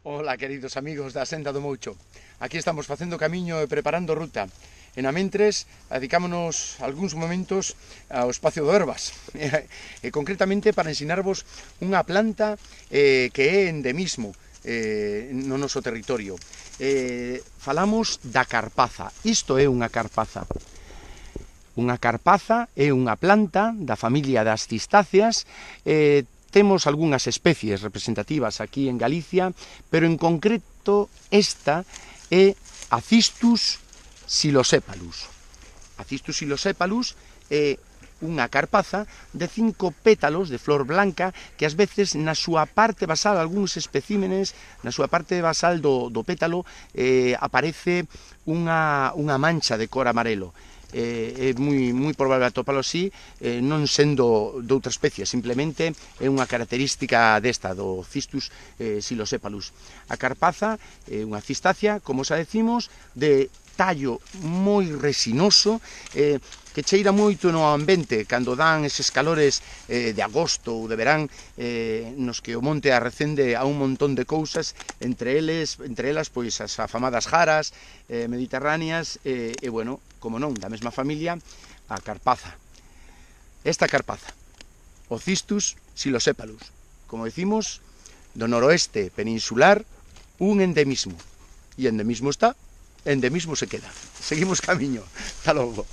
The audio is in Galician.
Ola, queridos amigos da Senda do Moucho. Aquí estamos facendo camiño e preparando ruta. E na mentres, dedicámonos algúns momentos ao espacio do Herbas. E concretamente para ensinarvos unha planta que é endemismo no noso territorio. Falamos da carpaza. Isto é unha carpaza. Unha carpaza é unha planta da familia das cistáceas. Temos algunhas especies representativas aquí en Galicia, pero en concreto esta é a Cistus xylosepalus. A Cistus xylosepalus é unha carpaza de 5 pétalos de flor blanca que ás veces na súa parte basal, algúns especímenes, na súa parte basal do pétalo aparece unha mancha de cor amarelo. É moi probable atopalo así, non sendo de outra especie, simplemente é unha característica desta, do Cistus xylosepalus. A carpaza é unha cistácea, como xa decimos, de tallo moi resinoso, que cheira moito no ambiente cando dan eses calores de agosto ou de verán, nos que o monte arrecende a un montón de cousas, entre elas pois as afamadas jaras mediterráneas e, bueno, como non, da mesma familia, a carpaza. Esta carpaza, o Cistus xylosepalus, como decimos, do noroeste peninsular, un endemismo. E endemismo está, endemismo se queda. Seguimos camiño. Hasta logo.